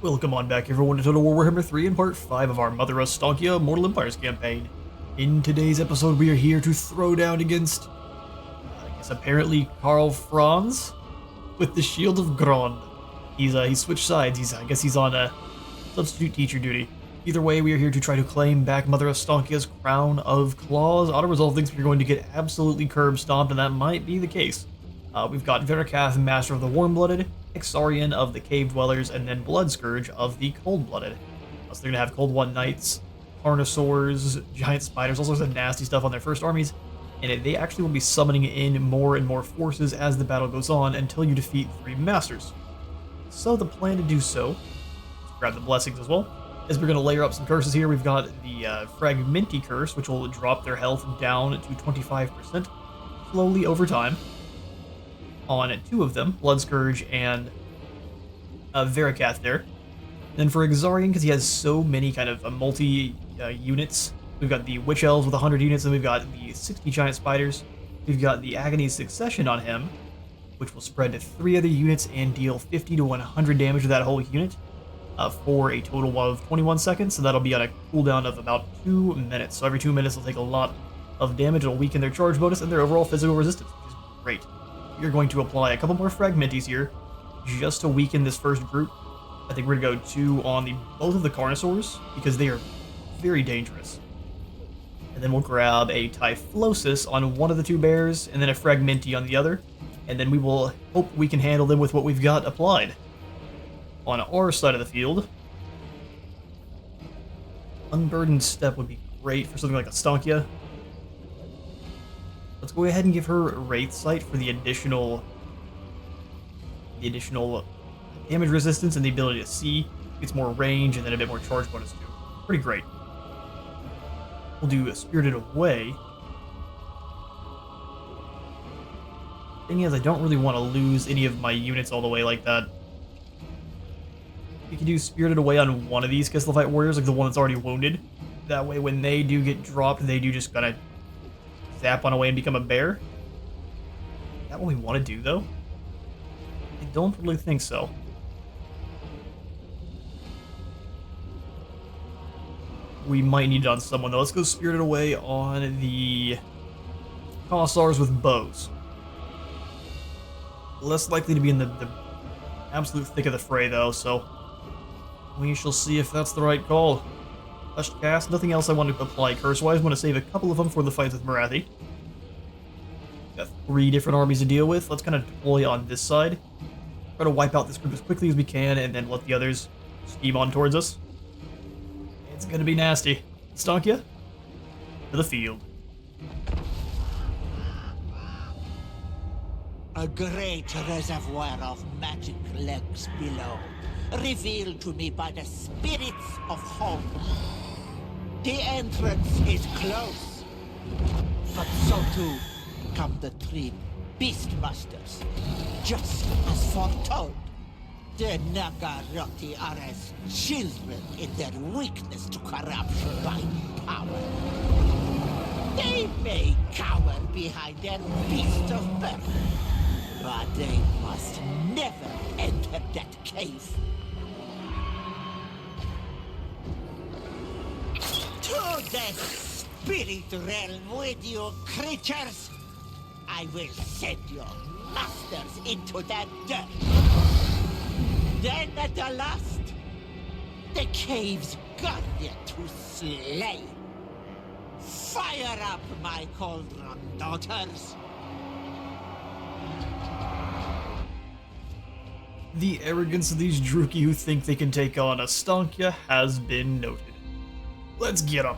Welcome on back everyone to Total War Warhammer 3 in part 5 of our Mother Ostankya Immortal Empires campaign. In today's episode we are here to throw down against, I guess apparently Karl Franz with the Shield of Grond. He switched sides, I guess he's on a substitute teacher duty. Either way, we are here to try to claim back Mother Ostankya's Crown of Claws. Auto-resolve thinks we're going to get absolutely curb-stomped, and that might be the case. We've got Verakath, Master of the Warm-Blooded, Exarian of the Cave Dwellers, and then Bloodscourge of the Cold-Blooded. So they're going to have Cold One Knights, Carnosaurs, Giant Spiders, all sorts of nasty stuff on their first armies, and they actually will be summoning in more and more forces as the battle goes on until you defeat 3 Masters. So the plan to do so, let's grab the Blessings as well, is we're going to layer up some curses here. We've got the Fragmenti Curse, which will drop their health down to 25% slowly over time on 2 of them, Bloodscourge and Verakath there. And then for Exarian, because he has so many kind of multi-units, we've got the Witch Elves with 100 units, and we've got the 60 Giant Spiders. We've got the Agony's Succession on him, which will spread to 3 other units and deal 50 to 100 damage to that whole unit for a total of 21 seconds, so that'll be on a cooldown of about 2 minutes. So every 2 minutes they'll take a lot of damage, it'll weaken their charge bonus and their overall physical resistance, which is great. You're going to apply a couple more Fragmentis here, just to weaken this first group. I think we're going to go 2 on both of the Carnosaurs, because they are very dangerous. And then we'll grab a Typhlosis on one of the 2 bears, and then a Fragmenti on the other, and then we will hope we can handle them with what we've got applied. On our side of the field, Unburdened Step would be great for something like Ostankya. Let's go ahead and give her Wraith Sight for the additional damage resistance and the ability to see. Gets more range and then a bit more charge bonus too. Pretty great. We'll do Spirited Away. Thing is, I don't really want to lose any of my units all the way like that. We can do Spirited Away on one of these Kislevite warriors, like the one that's already wounded. That way when they do get dropped, they do just kind of zap on away and become a bear. Is that what we want to do, though? I don't really think so. We might need it on someone, though. Let's go Spirited Away on the Cossars with bows. Less likely to be in the absolute thick of the fray, though, so we shall see if that's the right call. Hushed Cast, nothing else I want to apply curse-wise. I want to save a couple of them for the fights with Morathi. Got 3 different armies to deal with. Let's kind of deploy on this side. Try to wipe out this group as quickly as we can, and then let the others scheme on towards us. It's gonna be nasty. Ostankya, to the field. A great reservoir of magic lurks below, revealed to me by the spirits of home. The entrance is close, but so too come the 3 Beastmasters, just as foretold. The Nagaroti are as children in their weakness to corruption by power. They may cower behind their beast of birth, but they must never enter that cave. To the spirit realm with you, creatures! I will send your masters into the dirt. Then at the last, the cave's guardian to slay. Fire up, my cauldron daughters! The arrogance of these Druki who think they can take on Ostankya has been noted. Let's get them.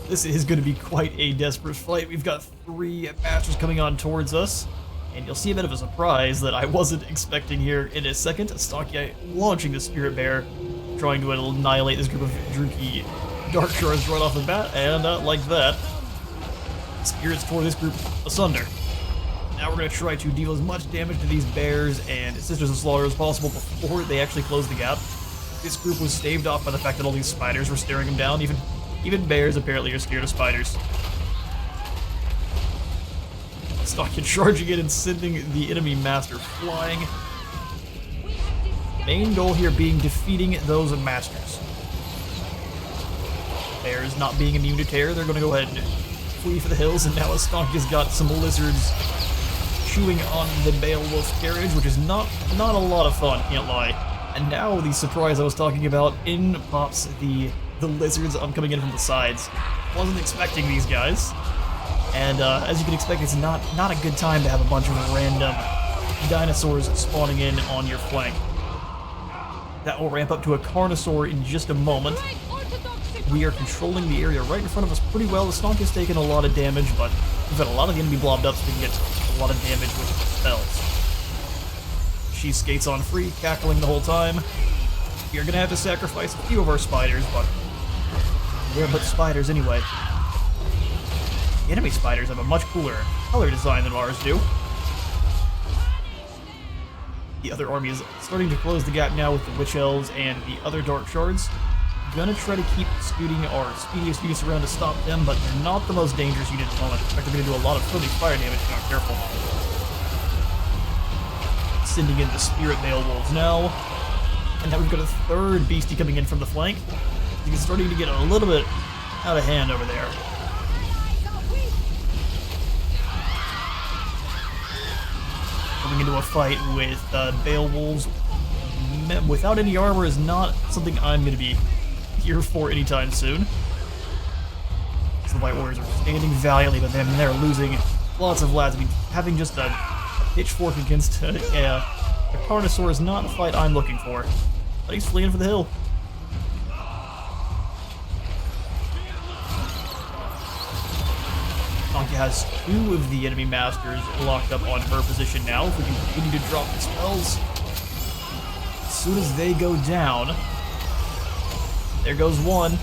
This is going to be quite a desperate fight. We've got 3 Masters coming on towards us, and you'll see a bit of a surprise that I wasn't expecting here in a second. Ostankya launching the Spirit Bear, trying to annihilate this group of Druki Dark Shards right off the bat, and like that, Spirits tore this group asunder. Now we're going to try to deal as much damage to these bears and Sisters of Slaughter as possible before they actually close the gap. This group was staved off by the fact that all these spiders were staring them down. Even bears apparently are scared of spiders. Ostankya charging in and sending the enemy master flying. We have Main goal here being defeating those masters. Bears not being immune to terror, they're going to go ahead and flee for the hills, and now Ostankya's got some lizards chewing on the Beowulf carriage, which is not a lot of fun, can't lie. And now the surprise I was talking about, in pops the lizards coming in from the sides. Wasn't expecting these guys. And as you can expect, it's not a good time to have a bunch of random dinosaurs spawning in on your flank. That will ramp up to a Carnosaur in just a moment. We are controlling the area right in front of us pretty well. The Stonk has taken a lot of damage, but we've got a lot of the enemy blobbed up so we can get a lot of damage with spells. She skates on free, cackling the whole time. You're gonna have to sacrifice a few of our spiders, but we're gonna put spiders anyway. The enemy spiders have a much cooler color design than ours do. The other army is starting to close the gap now with the Witch Elves and the other Dark Shards. Gonna try to keep scooting our speediest units around to stop them, but they're not the most dangerous unit at the moment. In fact, they're gonna do a lot of friendly fire damage if you're not careful. Sending in the Spirit Beowulfs now. And now we've got a third beastie coming in from the flank. It's starting to get a little bit out of hand over there. Coming into a fight with Beowulfs without any armor is not something I'm going to be here for anytime soon. So the White Warriors are standing valiantly, but then they're losing lots of lads. I mean, having just a pitchfork against a Carnosaur is not the fight I'm looking for. But he's fleeing for the hill. Ostankya has two of the enemy masters locked up on her position now. If we can continue to drop the spells. As soon as they go down, there goes one.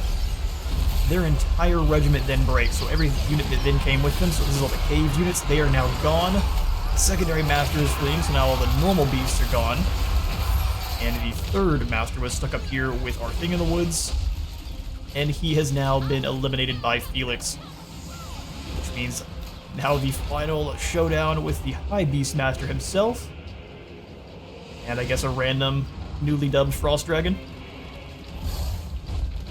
Their entire regiment then breaks, so every unit that then came with them, so this is all the cave units, they are now gone. The secondary master is fleeing, so now all the normal beasts are gone. And the third master was stuck up here with our thing in the woods, and he has now been eliminated by Felix. Which means now the final showdown with the High Beast Master himself, and I guess a random newly dubbed Frost Dragon.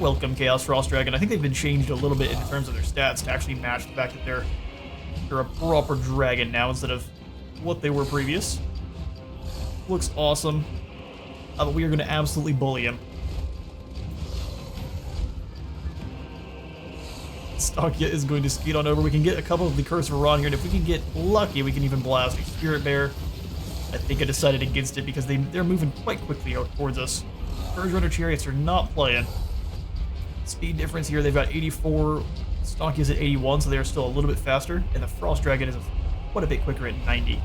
Welcome, Chaos Frost Dragon. I think they've been changed a little bit in terms of their stats to actually match the fact that they're a proper dragon now instead of what they were previous. Looks awesome. But we are going to absolutely bully him. Ostankya is going to skeet on over. We can get a couple of the Curse of Iran here, and if we can get lucky, we can even blast a Spirit Bear. I think I decided against it because they're moving quite quickly towards us. Purge Runner Chariots are not playing. Speed difference here, they've got 84. Ostankya's at 81, so they're still a little bit faster, and the Frost Dragon is quite a bit quicker at 90.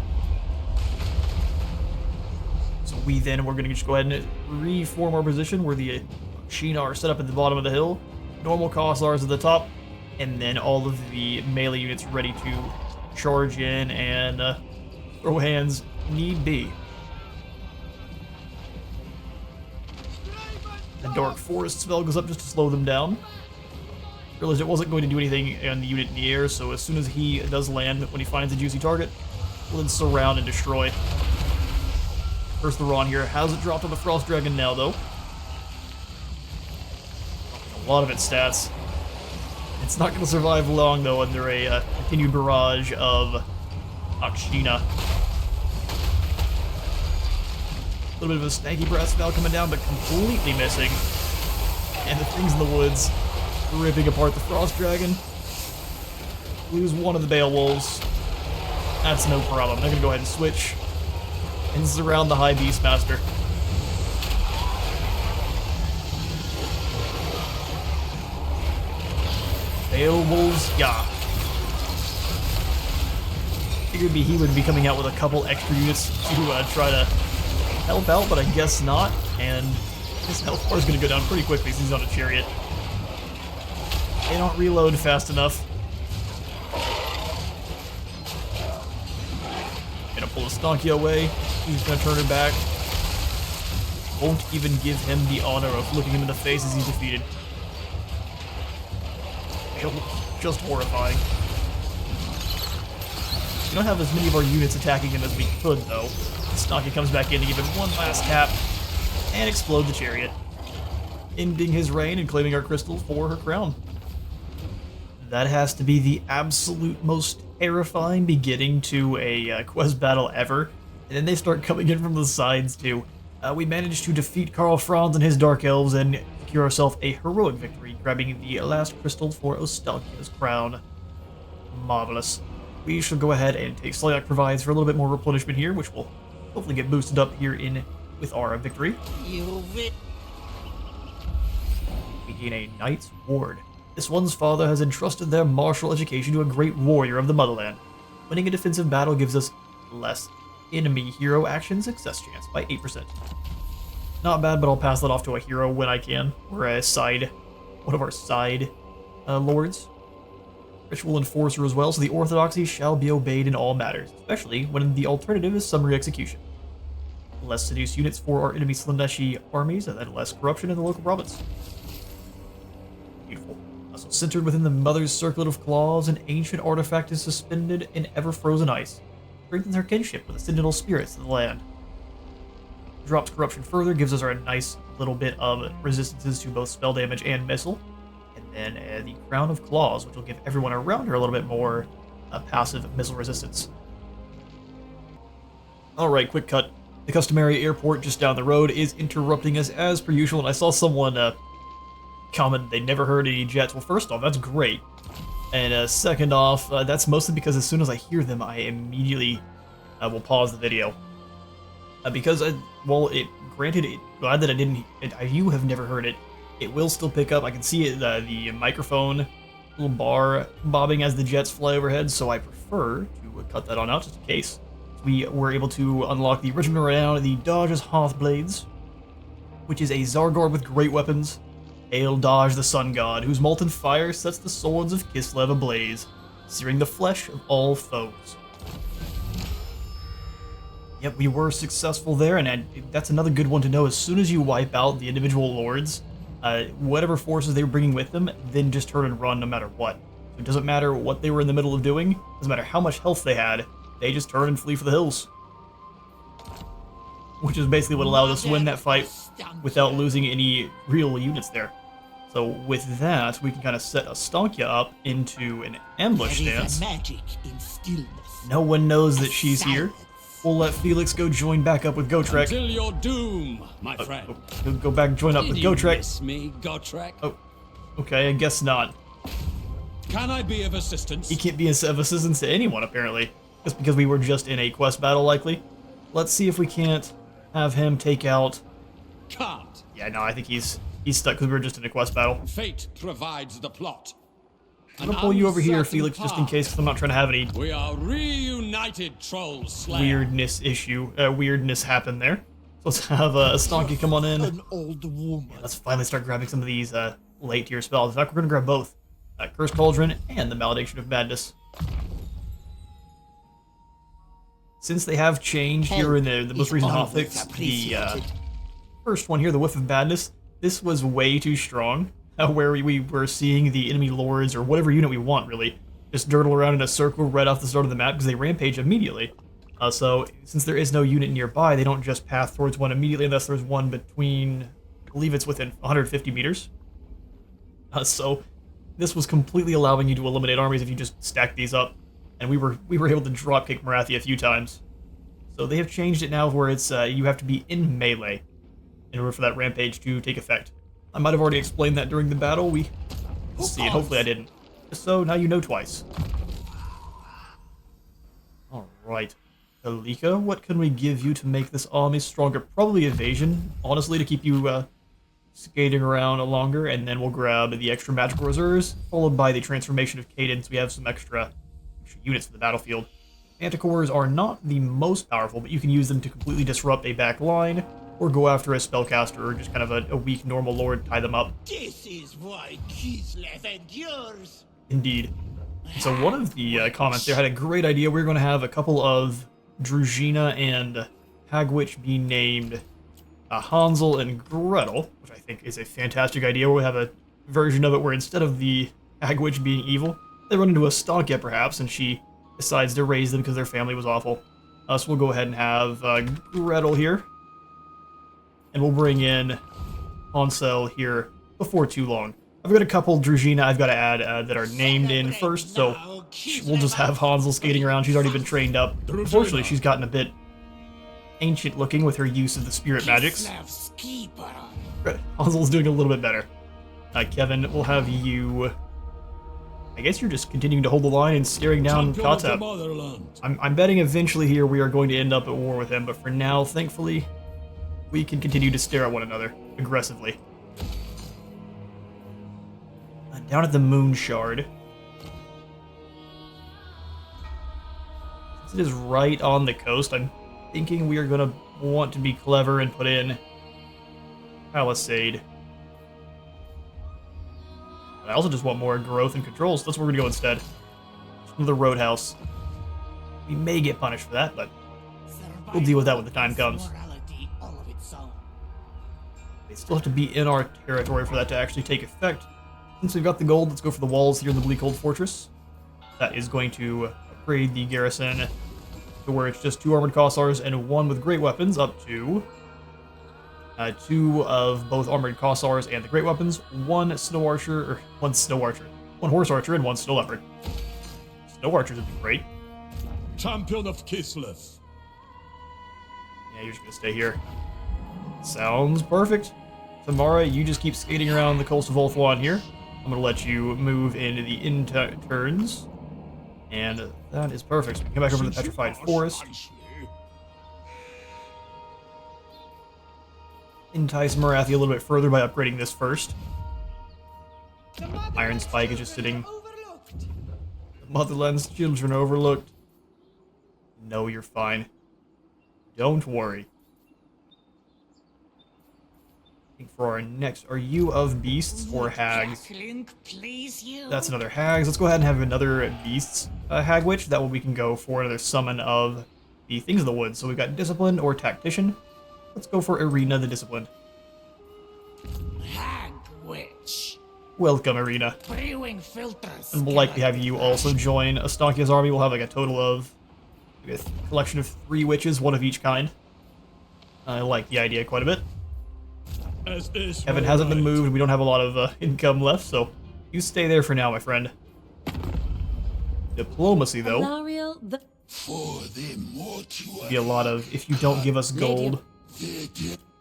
So we're going to just go ahead and reform our position where the Sheena are set up at the bottom of the hill, normal Kossars at the top, and then all of the melee units ready to charge in and throw hands need be. The Dark Forest spell goes up just to slow them down. Realized it wasn't going to do anything on the unit in the air, so as soon as he does land, when he finds a juicy target, we'll then surround and destroy. First the Ron here has it dropped on the Frost Dragon now, though. A lot of its stats. It's not going to survive long, though, under a continued barrage of Akshina. A little bit of a stanky breath spell coming down, but completely missing. And the things in the woods ripping apart the Frost Dragon. Lose one of the Beowulfs. That's no problem. They're going to go ahead and switch and surround the High Beast Master. Beowulfs, yeah. Figured he would be coming out with a couple extra units to try to help out, but I guess not. And his health bar is going to go down pretty quickly since he's on a chariot. They don't reload fast enough. Gonna pull Ostankya away. He's gonna turn her back. Won't even give him the honor of looking him in the face as he's defeated. Just horrifying. We don't have as many of our units attacking him as we could, though. Ostankya comes back in to give him one last tap. and explode the chariot, ending his reign and claiming our crystal for her crown. That has to be the absolute most terrifying beginning to a quest battle ever. And then they start coming in from the sides too. We managed to defeat Karl Franz and his Dark Elves and secure ourselves a heroic victory, grabbing the last crystal for Ostankya's crown. Marvelous. We shall go ahead and take Slayak provides for a little bit more replenishment here, which will hopefully get boosted up here with our victory. You win. We gain a Knight's Ward. This one's father has entrusted their martial education to a great warrior of the motherland. Winning a defensive battle gives us less enemy hero action success chance by 8%. Not bad, but I'll pass that off to a hero when I can, or one of our side lords. Ritual Enforcer as well, so the orthodoxy shall be obeyed in all matters, especially when the alternative is summary execution. Less seduced units for our enemy Slaneshi armies, and then less corruption in the local province. Beautiful. Also centered within the Mother's Circlet of Claws, an ancient artifact is suspended in ever-frozen ice. Strengthens our kinship with the Sentinel spirits of the land. Drops corruption further, gives us our nice little bit of resistances to both spell damage and missile. And then the Crown of Claws, which will give everyone around her a little bit more passive missile resistance. Alright, quick cut. The customary airport just down the road is interrupting us as per usual, and I saw someone comment they never heard any jets. Well, first off, that's great. And second off, that's mostly because as soon as I hear them, I immediately will pause the video. Because, glad that I didn't, you have never heard it. It will still pick up. I can see it, the microphone little bar bobbing as the jets fly overhead, so I prefer to cut that on out just in case. We were able to unlock the Regiment Renown, the Dodge's Hearth Blades, which is a Zargard with great weapons. Hail Dodge the Sun God, whose molten fire sets the swords of Kislev ablaze, searing the flesh of all foes. Yep, we were successful there, and that's another good one to know. As soon as you wipe out the individual lords, whatever forces they were bringing with them, then just turn and run no matter what. So it doesn't matter what they were in the middle of doing, doesn't matter how much health they had, they just turn and flee for the hills. Which is basically what allowed us to win that fight without losing any real units there. So with that, we can kind of set Ostankya up into an ambush stance. Magic in stillness. No one knows that she's here. We'll let Felix go join back up with Gotrek. Until your doom, my friend. Go back and join up with Did you Gotrek. miss me, Gotrek? Oh, okay, I guess not. Can I be of assistance? He can't be of assistance to anyone, apparently. Just because we were just in a quest battle, likely. Let's see if we can't have him take out... Can't. Yeah, no, I think he's stuck because we were just in a quest battle. Fate provides the plot. I'm gonna pull you over here, Felix, just in case, because I'm not trying to have any We are reunited, Troll Slayer. weirdness happen there. So let's have Ostankya come on in. An old woman. Let's finally start grabbing some of these late tier spells. In fact, we're gonna grab both. Curse Cauldron and the Malediction of Madness. Since they have changed here in the most recent hotfix, the first one here, the Whiff of Madness, this was way too strong. Where we were seeing the enemy lords, or whatever unit we want, really, just dirtle around in a circle right off the start of the map because they rampage immediately. So, since there is no unit nearby, they don't just path towards one immediately unless there's one between, I believe it's within 150 meters. So, this was completely allowing you to eliminate armies if you just stack these up. And we were able to dropkick Morathi a few times. So they have changed it now where it's you have to be in melee in order for that rampage to take effect. I might have already explained that during the battle. We'll see, and hopefully I didn't. So now you know twice. Alright. Kalika, what can we give you to make this army stronger? Probably evasion, honestly, to keep you skating around longer, and then we'll grab the extra magical reserves, followed by the transformation of cadence. We have some extra units for the battlefield. Manticores are not the most powerful, but you can use them to completely disrupt a back line, or go after a spellcaster, or just kind of a weak normal lord, tie them up. This is why Kislev endures. Indeed. So one of the comments there had a great idea. We were going to have a couple of Druzhina and Hagwitch be named Hansel and Gretel, which I think is a fantastic idea. We'll have a version of it where instead of the Hagwitch being evil, they run into a Ostankya perhaps, and she decides to raise them because their family was awful. So we'll go ahead and have Gretel here. and we'll bring in Hansel here before too long. I've got a couple Druzhina I've got to add that are named in first, so we'll just have Hansel skating around. She's already been trained up. Unfortunately, she's gotten a bit ancient looking with her use of the spirit magics. But Hansel's doing a little bit better. Kevin, we'll have you... I guess you're just continuing to hold the line and staring down Kata. I'm betting eventually here we are going to end up at war with him, but for now, thankfully, we can continue to stare at one another aggressively. Down at the Moon Shard. Since it is right on the coast, I'm thinking we are going to want to be clever and put in Palisade. I also just want more growth and control, so that's where we're going to go instead. Another roadhouse. We may get punished for that, but we'll deal with that when the time comes. They still have to be in our territory for that to actually take effect. Since we've got the gold, let's go for the walls here in the Bleakhold Fortress. That is going to upgrade the garrison to where it's just 2 armored Kossars and 1 with great weapons, up to 2 of both armored Kossars and the great weapons, 1 horse archer, and 1 snow leopard. Snow archers would be great. Champion of Kislev. Yeah, you're just gonna stay here. Sounds perfect. Tamara, you just keep skating around the coast of Ulthuan here. I'm gonna let you move into the interns. And that is perfect. So we can come back over to the Petrified Forest. Entice Morathi a little bit further by upgrading this first. Iron Spike is just sitting. The Motherland's children overlooked. No, you're fine. Don't worry. I think for our next, are you of beasts or hags? That's another hags. Let's go ahead and have another beasts hag witch. That way we can go for another summon of the things of the woods. So we've got disciplined or tactician. Let's go for Irina the Disciplined. Hag witch. Welcome, Irina. Brewing filters. And we'll likely have you also join Ostankya's army. We'll have like a total of a collection of 3 witches, 1 of each kind. I like the idea quite a bit. Kevin hasn't been moved. We don't have a lot of income left, so you stay there for now, my friend. Diplomacy, though. Be a lot of, if you don't give us gold,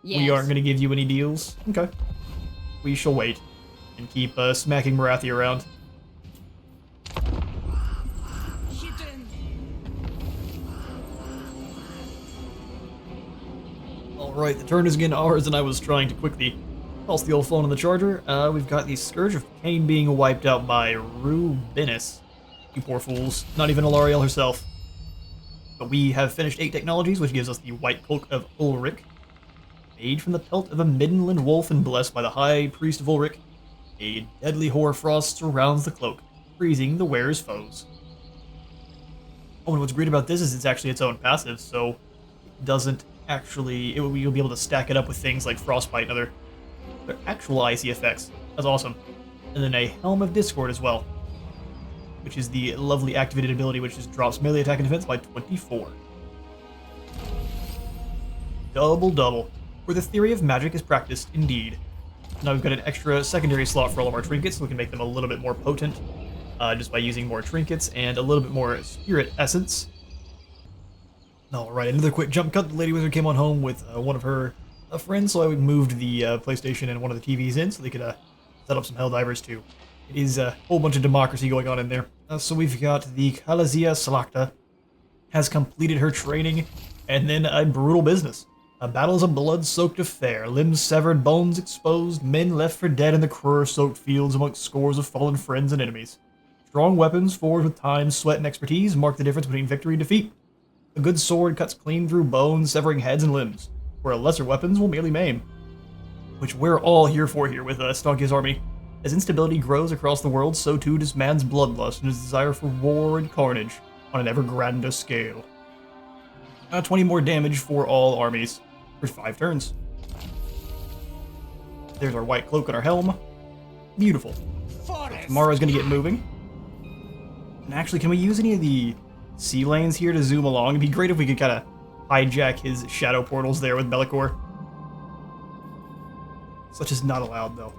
we aren't going to give you any deals. Okay. We shall wait and keep smacking Morathi around. Alright, the turn is again ours, and I was trying to quickly toss the old phone on the charger. We've got the Scourge of Cain being wiped out by Rubinis. You poor fools. Not even Alariel herself. But we have finished 8 technologies, which gives us the White Cloak of Ulrich. Made from the pelt of a Midland wolf and blessed by the High Priest of Ulrich, a deadly hoarfrost surrounds the cloak, freezing the wearer's foes. Oh, and what's great about this is it's actually its own passive, so it doesn't actually... you'll be able to stack it up with things like Frostbite and other actual icy effects. That's awesome. And then a Helm of Discord as well, which is the lovely activated ability which just drops melee attack and defense by 24. Double, where the theory of magic is practiced indeed. Now we've got an extra secondary slot for all of our trinkets, so we can make them a little bit more potent just by using more trinkets and a little bit more spirit essence. Alright, another quick jump cut. The Lady Wizard came on home with one of her friends, so I moved the PlayStation and one of the TVs in so they could set up some Helldivers too. It is a whole bunch of democracy going on in there. So we've got the Kalazia Salakta has completed her training, and then a brutal business. A battle's a blood-soaked affair, limbs severed, bones exposed, men left for dead in the cruor-soaked fields amongst scores of fallen friends and enemies. Strong weapons, forged with time, sweat, and expertise, mark the difference between victory and defeat. A good sword cuts clean through bones, severing heads and limbs, where lesser weapons will merely maim. Which we're all here for here with Ostankya's army. As instability grows across the world, so too does man's bloodlust and his desire for war and carnage on an ever grander scale. 20 more damage for all armies for 5 turns. There's our white cloak and our helm. Beautiful. Tomorrow's gonna get moving. And actually, can we use any of the sea lanes here to zoom along? It'd be great if we could kind of hijack his shadow portals there with Bellicor. Such is not allowed, though.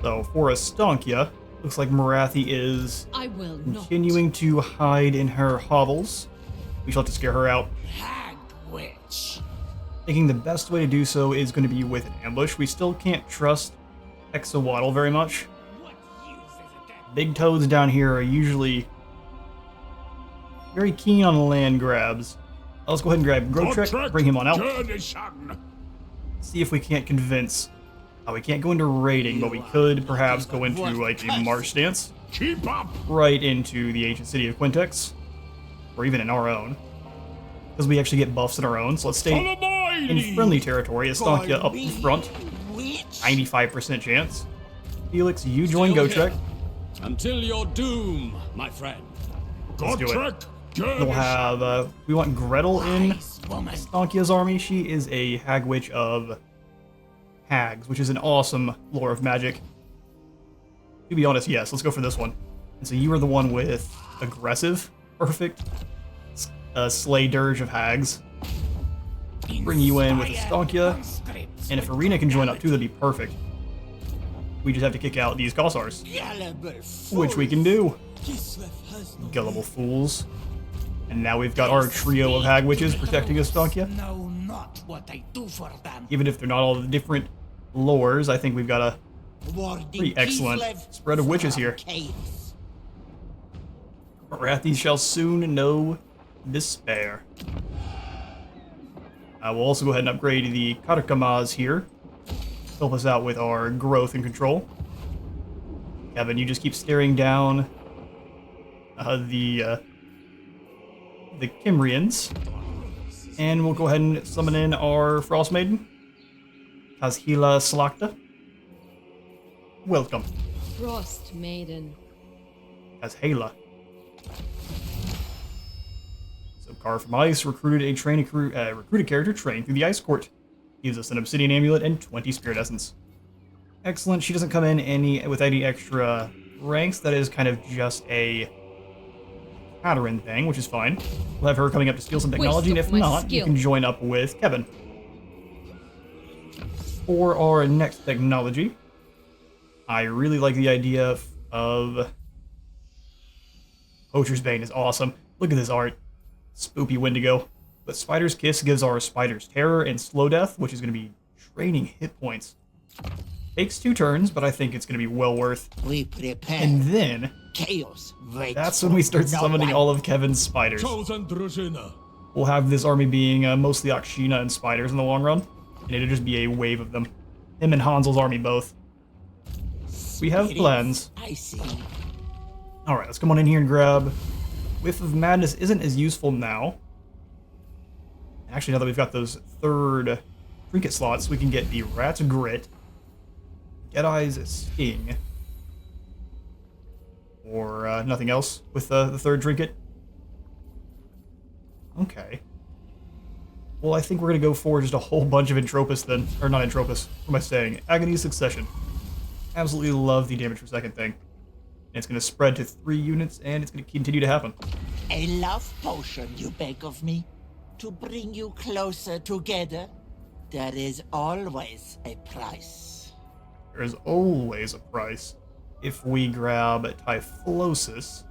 So, for Ostankya, looks like Morathi is I will continuing to hide in her hovels. We shall have to scare her out. Hag witch. Thinking the best way to do so is going to be with an ambush. We still can't trust Hexawaddle very much. What use is it? Big toads down here are usually very keen on land grabs. Let's go ahead and grab Grotrek, bring him on out. See if we can't convince. We can't go into raiding, but we could perhaps go into like a march stance. Keep up! Right into the ancient city of Quintex. Or even in our own. Because we actually get buffs in our own, so let's stay in friendly territory. Ostankya up in front. 95% chance. Felix, you join Gotrek. Until your doom, my friend. Let's do it. We'll have, we want Gretel in Ostankya's army. She is a hag witch of hags, which is an awesome lore of magic. To be honest, yes, let's go for this one. And so you are the one with aggressive. Perfect. Slay Dirge of hags. Bring you in with Ostankya. And if Arena can join up too, that'd be perfect. We just have to kick out these Kossars. Which we can do. Gullible fools. And now we've got our trio of hag witches protecting Ostankya. Know not what I do for them. Even if they're not all the different lores, I think we've got a pretty excellent spread of witches here. Morathi shall soon know despair. We'll also go ahead and upgrade the Karkamas here. Help us out with our growth and control. Kevin, you just keep staring down the Kimrians. And we'll go ahead and summon in our Frost Maiden. Kazhila Slakta. Welcome. Frost Maiden. Kazhila. So Carve from Ice recruited a recruited character trained through the Ice Court. Gives us an Obsidian Amulet and 20 Spirit Essence. Excellent. She doesn't come in with any extra ranks. That is kind of just a pattern thing, which is fine. We'll have her coming up to steal some technology, and if not, you can join up with Kevin. For our next technology, I really like the idea of Poacher's Bane is awesome. Look at this art. Spoopy Wendigo. But Spider's Kiss gives our Spiders Terror and Slow Death, which is going to be draining hit points. Takes 2 turns, but I think it's going to be well worth. We prepare. And then, Chaos waits that's when we start for no summoning one. all of Kevin's spiders. Chosen Drużyna. We'll have this army being mostly Akshina and spiders in the long run, and it'll just be a wave of them. Him and Hansel's army both. We have plans. I see. Alright, let's come on in here and grab... Whiff of Madness isn't as useful now. Actually, now that we've got those 3rd trinket slots, we can get the Rat's Grit, Get-Eye's Sting, or nothing else with the 3rd trinket. Okay. Well, I think we're going to go for just a whole bunch of Entropus then. Or not Entropus, what am I saying? Agony's Succession. Absolutely love the damage per second thing. And it's going to spread to 3 units, and it's going to continue to happen. A love potion you beg of me? To bring you closer together? There is always a price. There is always a price. If we grab Typhlosis...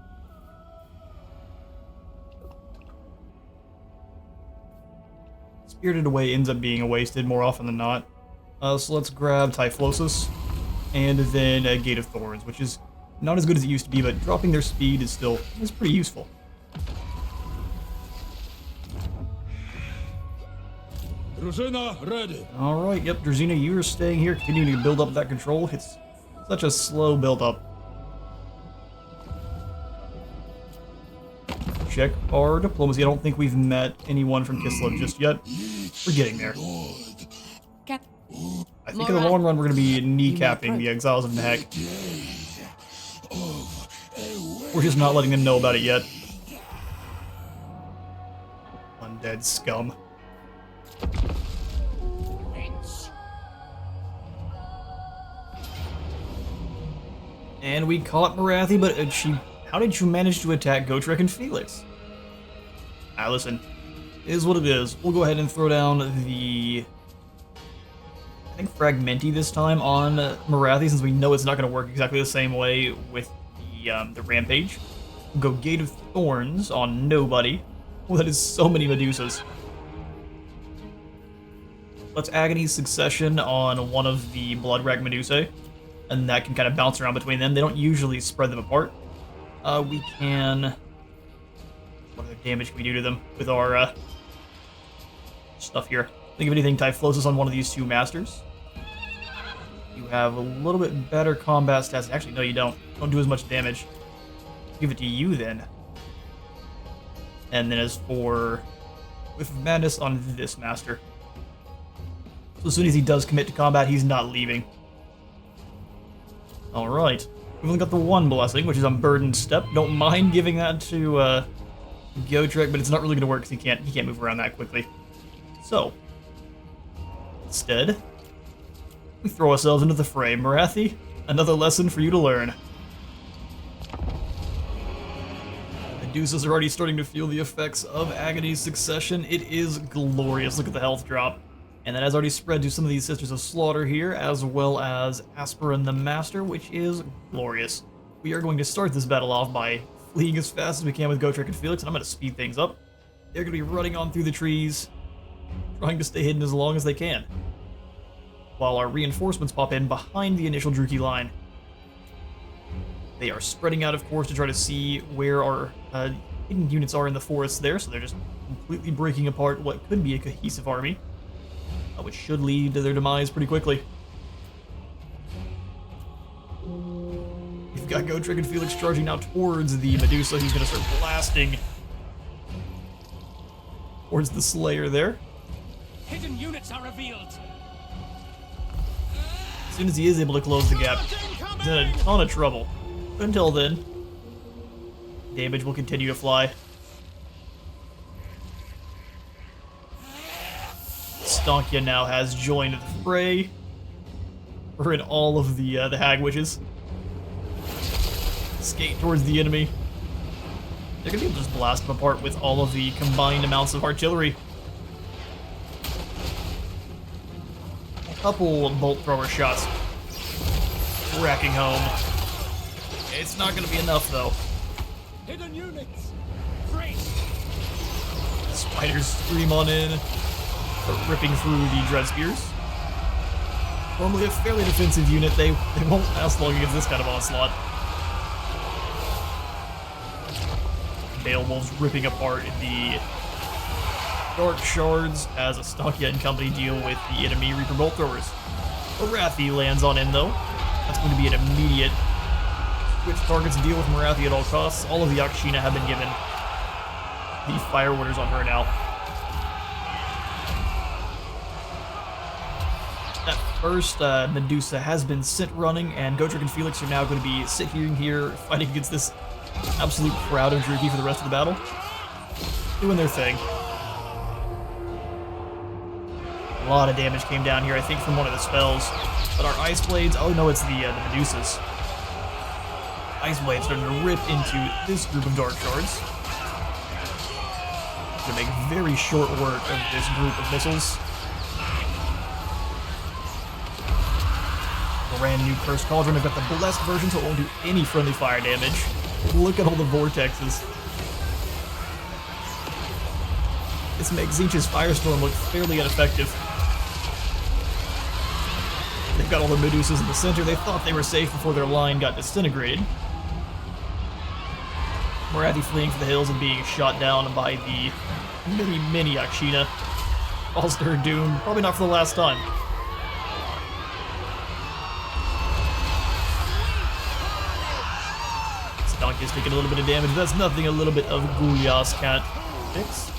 Spirited Away ends up being wasted more often than not. So let's grab Typhlosis, and then Gate of Thorns, which is not as good as it used to be, but dropping their speed is pretty useful. Drużyna ready. Alright, yep, Drazina, you are staying here, continuing to build up that control. It's such a slow build up. Check our diplomacy. I don't think we've met anyone from Kislev just yet. We're getting there. I think in the long run we're going to be kneecapping the Exiles of Nehek. We're just not letting them know about it yet. Undead scum. And we caught Morathi, but how did you manage to attack Gotrek and Felix? Listen, it is what it is. We'll go ahead and throw down the think Fragmenti this time on Morathi, since we know it's not going to work exactly the same way with the Rampage. We'll go Gate of Thorns on nobody. Oh, that is so many Medusas. Let's Agony's Succession on one of the Bloodrack Medusae, and that can kind of bounce around between them. They don't usually spread them apart. We can... What other damage can we do to them with our stuff here? Think of anything Typhlosis on one of these two Masters. You have a little bit better combat stats. Actually, no, you don't. Don't do as much damage. Give it to you then. And then as for... with Madness on this Master. So as soon as he does commit to combat, he's not leaving. Alright. We've only got the one blessing, which is Unburdened Step. Don't mind giving that to Gotrek, but it's not really going to work because he can't move around that quickly. So, instead, we throw ourselves into the fray. Morathi, another lesson for you to learn. Medusas are already starting to feel the effects of Agony's Succession. It is glorious. Look at the health drop. And that has already spread to some of these Sisters of Slaughter here, as well as Aspirin the Master, which is glorious. We are going to start this battle off by fleeing as fast as we can with Gotrek and Felix, and I'm going to speed things up. They're going to be running on through the trees, trying to stay hidden as long as they can, while our reinforcements pop in behind the initial Druki line. They are spreading out, of course, to try to see where our hidden units are in the forest there, so they're just completely breaking apart what could be a cohesive army, which should lead to their demise pretty quickly. You've got Gotrek and Felix charging now towards the Medusa, who's going to start blasting towards the Slayer there. Hidden units are revealed. As soon as he is able to close the gap, he's in a ton of trouble. But until then, damage will continue to fly. Ostankya now has joined the fray. We're in all of the Hag Witches. Skate towards the enemy. They're gonna be able to just blast them apart with all of the combined amounts of artillery. A couple bolt thrower shots. Racking home. It's not gonna be enough though. Hidden units. Great. Spiders stream on in, start ripping through the Dread Spears. Normally a fairly defensive unit, they won't last long against this kind of onslaught. Beowulf's ripping apart the Dark Shards as Ostankya and company deal with the enemy Reaper Bolt Throwers. Morathi lands on in though. That's going to be an immediate switch targets deal with Morathi at all costs. All of the Akshina have been given the fire orders on her now. That first Medusa has been sent running, and Gotrek and Felix are now going to be sitting here fighting against this absolute crowd of Druki for the rest of the battle. Doing their thing. A lot of damage came down here, I think, from one of the spells. But our Ice Blades... Oh, no, it's the Medusas. Ice Blades starting to rip into this group of Dark Shards. Gonna make very short work of this group of missiles. Brand new Cursed Cauldron. I've got the Blessed version, so it won't do any friendly fire damage. Look at all the vortexes. This makes Tzeentch's Firestorm look fairly ineffective. They've got all the Medusas in the center. They thought they were safe before their line got disintegrated. Morathi fleeing for the hills and being shot down by the many Akshina. Falls to her doom. Probably not for the last time. Ostankya's taking a little bit of damage. That's nothing a little bit of Gulyas can't fix.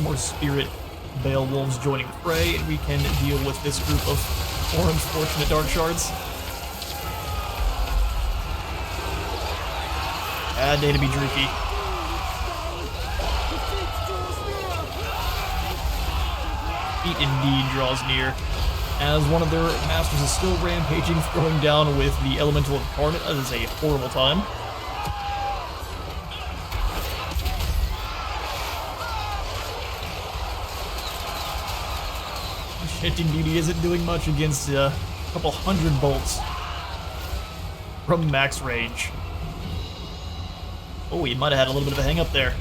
More Spirit Beowulfs joining the fray, and we can deal with this group of more unfortunate Dark Shards. Bad day to be Druki. Feet indeed draws near, as one of their masters is still rampaging, throwing down with the Elemental Incarnate. That is a horrible time. Enchanting Beauty isn't doing much against a couple hundred bolts from max range. Oh, he might have had a little bit of a hang up there.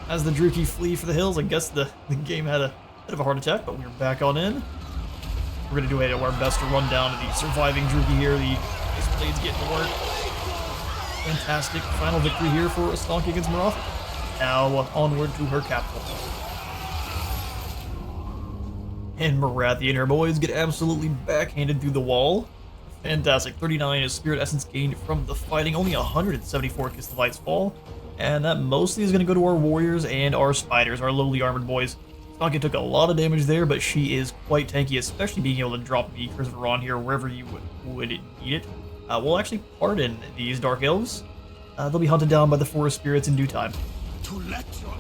As the Druki flee for the hills, I guess the game had a bit of a heart attack, but we're back on in. We're going to do our best to run down the surviving Druki here. The Ice Blades getting to work. Fantastic final victory here for Ostankya against Morathi. Now onward to her capital. And Morathi and her boys get absolutely backhanded through the wall. Fantastic. 39 is Spirit Essence gained from the fighting. Only 174 Kislevites fall. And that mostly is going to go to our warriors and our spiders, our lowly armored boys. Ostankya took a lot of damage there, but she is quite tanky, especially being able to drop the Christopher on here wherever you would need it. We'll actually pardon these Dark Elves. They'll be hunted down by the Forest Spirits in due time. To let your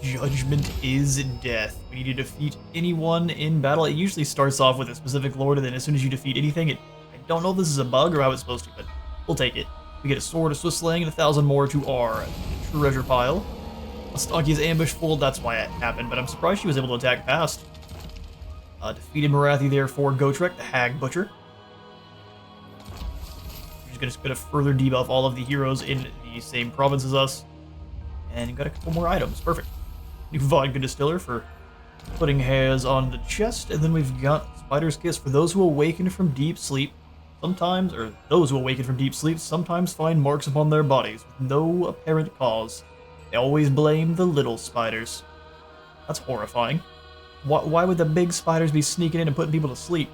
Judgment is death. We need to defeat anyone in battle. It usually starts off with a specific lord, and then as soon as you defeat anything, I don't know if this is a bug or how it's supposed to, but we'll take it. We get a sword, a Swiss slaying, and 1,000 more to our treasure pile. Ostankya's ambush full, that's why it happened, but I'm surprised she was able to attack past. Defeated Morathi there for Gotrek, the Hag Butcher. She's going to further debuff all of the heroes in the same province as us. And got a couple more items, perfect. New vodka distiller for putting hairs on the chest, and then we've got Spider's Kiss for those who awaken from deep sleep. Sometimes, or those who awaken from deep sleep, sometimes find marks upon their bodies with no apparent cause. They always blame the little spiders. That's horrifying. Why would the big spiders be sneaking in and putting people to sleep?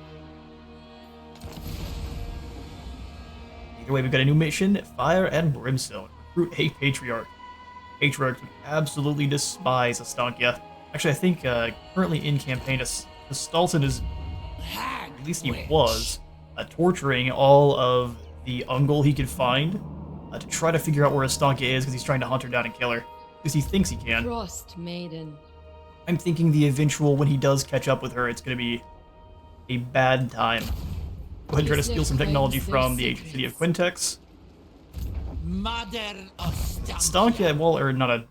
Either way, we've got a new mission, Fire and Brimstone. Recruit a Patriarch. Patriarchs would absolutely despise Ostankya. Actually, I think currently in campaign, Stalton is, at least he was, torturing all of the Ungol he could find to try to figure out where Ostankya is because he's trying to hunt her down and kill her. Because he thinks he can. Frost Maiden. I'm thinking the eventual, when he does catch up with her, it's going to be a bad time. Go ahead and try to steal some technology from the ancient city of Quintex. Mother Ostankya. Ostankya, well, or not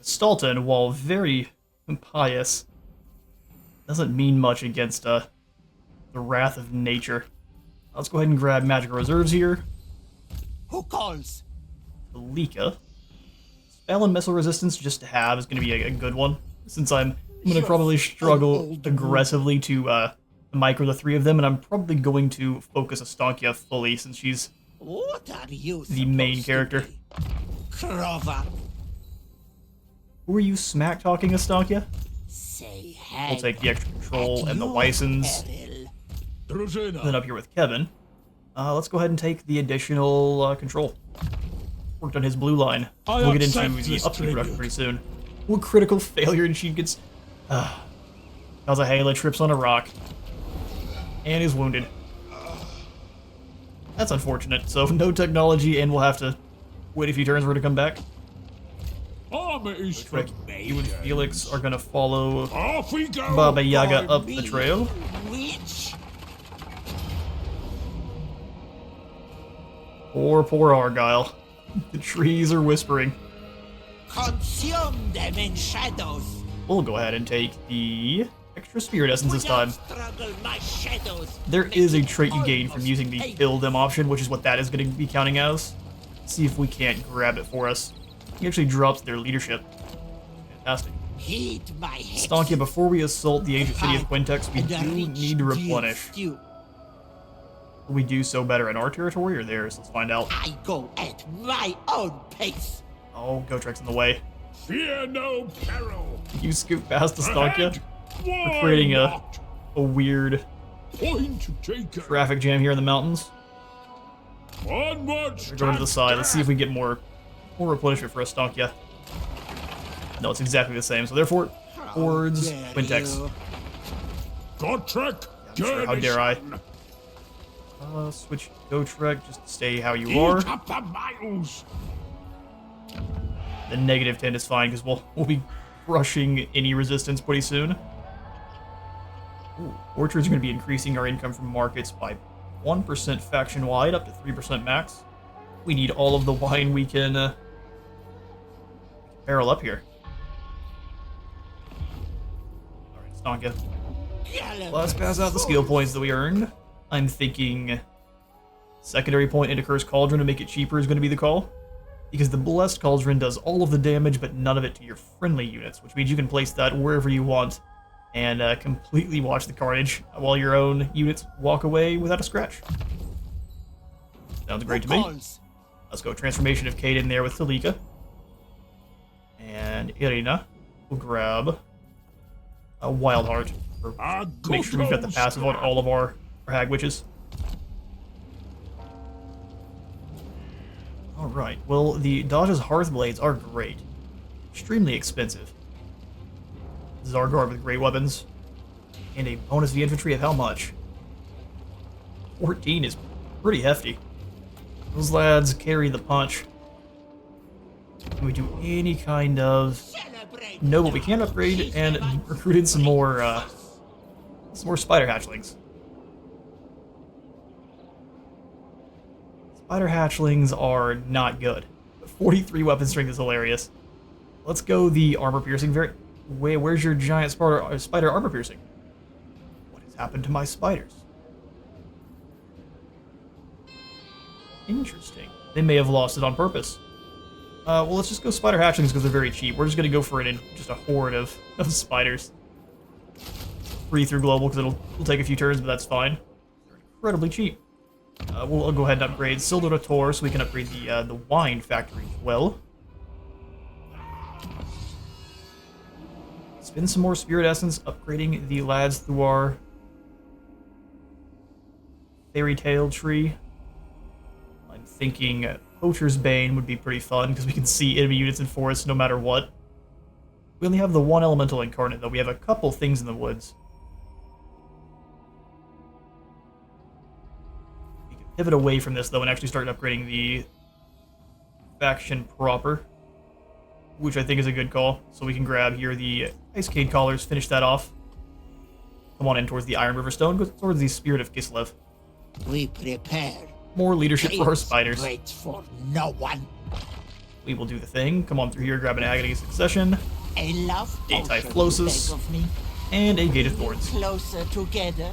Stalton, while very pious, doesn't mean much against the wrath of nature. Let's go ahead and grab magical reserves here. Who calls? Lika. Spell and missile resistance just to have is going to be a good one, since I'm going to probably struggle aggressively to micro the three of them, and I'm probably going to focus Ostankya fully since she's What are you the main supposed character. to be? Krova. Who are you smack-talking, Ostankya? Say We'll take the extra control and the license. Then Drużyna. up here with Kevin. Let's go ahead and take the additional control. Worked on his blue line. I We'll get into accept the this upkeep production tribute. pretty soon. Well, critical failure, and she gets... Kalzahela trips on a rock. And is wounded. That's unfortunate. So, no technology, and we'll have to wait a few turns for her to come back. Armor is for Quick, you and Felix are gonna follow Off we go. Baba Yaga Or up me, the trail. Witch. Poor Argyle. The trees are whispering. Consume them in shadows. We'll go ahead and take the extra spirit essence this time. Struggle my shadows. There is a trait you gain from using the kill them option, which is what that is going to be counting as. See if we can't grab it for us. He actually drops their leadership. Fantastic. Heed my head. Ostankya, before we assault the ancient city of Quintex, we do need to replenish. Will we do so better in our territory or theirs? Let's find out. I go at my own pace. Oh, Gotrek's in the way. Fear no peril. You scoot past Ostankya. We're We're creating a weird point taken. traffic jam here in the mountains. Onward. We're going to the side. Let's see if we get more replenishment for Ostankya. No, it's exactly the same. So therefore, towards dare Quintex. you. Gotrek. Sure, how dare I? Switch Gotrek, just stay how you are. Eat up the miles. The negative 10 is fine because we'll be crushing any resistance pretty soon. Ooh, orchards are going to be increasing our income from markets by 1% faction wide up to 3% max. We need all of the wine we can barrel up here. Ostankya. Let's pass out the skill points that we earned. I'm thinking secondary point into Cursed Cauldron to make it cheaper is going to be the call. Because the Blessed Cauldron does all of the damage, but none of it to your friendly units, which means you can place that wherever you want and completely watch the carnage while your own units walk away without a scratch. Sounds great to me. Let's go Transformation of Kate in there with Talika. And Irina will grab a Wild Heart. Make sure we've got the passive on all of our Hag Witches. Alright, well, the Dodge's Hearthblades are great. Extremely expensive. Zargard with great weapons. And a bonus to the infantry of how much? 14 is pretty hefty. Those lads carry the punch. Can we do any kind of... No, but we can upgrade and recruited some more spider hatchlings. Spider hatchlings are not good. But 43 weapon strength is hilarious. Let's go the armor piercing variant. Where's your giant spider armor piercing? What has happened to my spiders? Interesting. They may have lost it on purpose. Well, let's just go spider hatchlings because they're very cheap. We're just going to go for it in just a horde of spiders. Free through global because it'll take a few turns, but that's fine. They're incredibly cheap. We'll go ahead and upgrade Sildo to Tor so we can upgrade the wine factory as well. Spend some more Spirit Essence, upgrading the lads through our Fairy Tale tree. I'm thinking Poacher's Bane would be pretty fun because we can see enemy units in forests no matter what. We only have the one elemental incarnate though. We have a couple things in the woods. We can pivot away from this though and actually start upgrading the faction proper, which I think is a good call. So we can grab here the Icecade Collars, finish that off. Come on in towards the Iron River Stone, go towards the Spirit of Kislev. We prepare. More leadership for our spiders. Wait for no one. We will do the thing. Come on through here, grab an Agony Succession, A love a potion Typhlosis, you beg of me. and a Gate of Thorns. Closer together.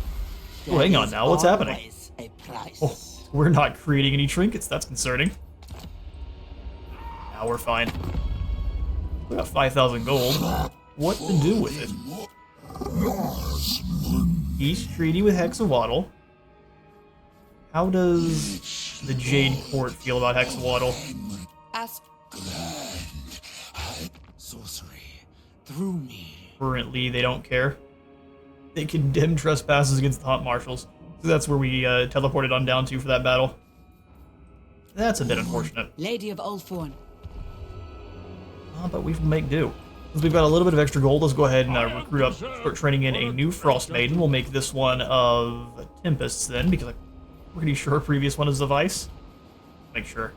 Oh, hang on There now, what's is happening? always a price. Oh, we're not creating any trinkets, that's concerning. Now we're fine. We got 5,000 gold. What to do with it? Peace treaty with Hexawaddle. How does the Jade Court feel about Hexawaddle? Ask. Sorcery through me. Currently, they don't care. They condemn trespasses against the Haunt Marshals. So that's where we teleported on down to for that battle. That's a bit unfortunate. Lady of Ulthorn. But we will make do. Since we've got a little bit of extra gold, let's go ahead and recruit up, start training in a new Frost Maiden. We'll make this one of Tempests then, because I'm pretty sure her previous one is of Ice. Make sure.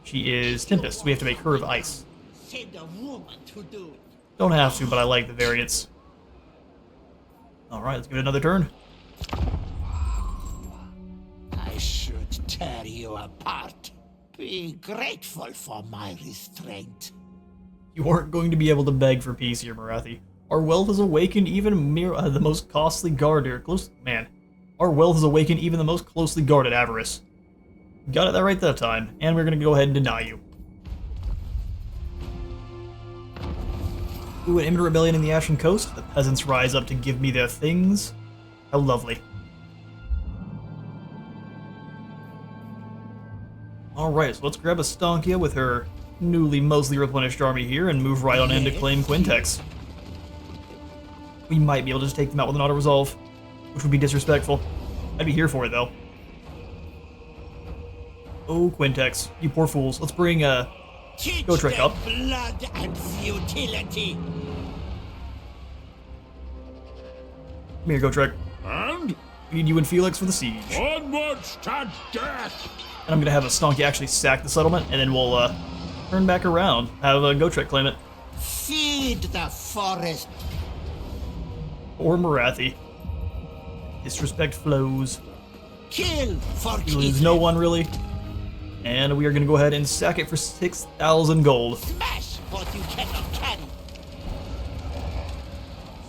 She is Tempest. We have to make her of Ice. Send a woman to do it. Don't have to, but I like the variants. Alright, let's give it another turn. I should tear you apart. Be grateful for my restraint. You aren't going to be able to beg for peace here, Morathi. Our wealth has awakened even the most costly guarded, our wealth has awakened even the most closely guarded avarice. Got it that right that time, and we're gonna go ahead and deny you. Ooh, an imminent rebellion in the Ashen Coast. The peasants rise up to give me their things. How lovely. Alright, so let's grab Ostankya with her newly mostly replenished army here and move right on in to claim Quintex. We might be able to just take them out with an auto-resolve, which would be disrespectful. I'd be here for it, though. Oh, Quintex, you poor fools. Let's bring, Go Trick up. Blood and futility. Come here, Go Trick. And We need you and Felix for the siege. onwards to death! And I'm gonna have Ostankya actually sack the settlement, and then we'll, turn back around. Have Go Trick claim it. Feed the forest. Or Morathi. Disrespect flows. Kill for We lose no one, really. And we are gonna go ahead and sack it for 6,000 gold. Smash what you cannot carry.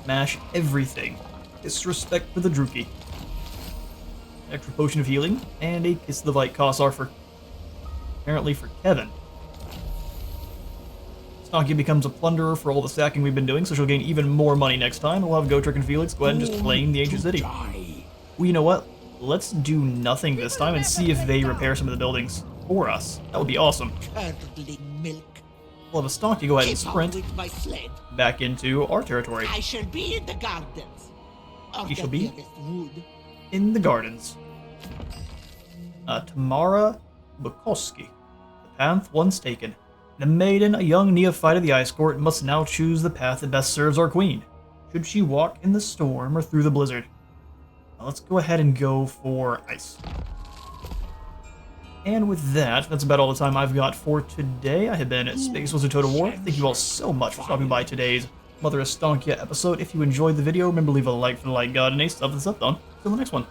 Smash everything. Disrespect for the Druki. Extra potion of healing, and a Kislevite Kossar for... apparently for Kevin. Ostankya becomes a plunderer for all the sacking we've been doing, so she'll gain even more money next time. We'll have Gotrek and Felix go ahead and just claim the ancient city. Well, you know what? Let's do nothing this time and see if they repair some of the buildings for us. That would be awesome. Curdling milk. We'll have Ostankya go ahead and Keep on sprint with my sled. back into our territory. I shall be in the gardens. Or You the shall be? nearest wood. In the gardens. Tamara Bukowski. The path once taken. The maiden, a young neophyte of the Ice Court, must now choose the path that best serves our queen. Should she walk in the storm or through the blizzard? Now let's go ahead and go for ice. And with that, that's about all the time I've got for today. I have been Space Wizard Total War. Thank you all so much for stopping by today's Mother Ostankya episode. If you enjoyed the video, remember to leave a like for the like god and a sub for the sub done. Till the next one.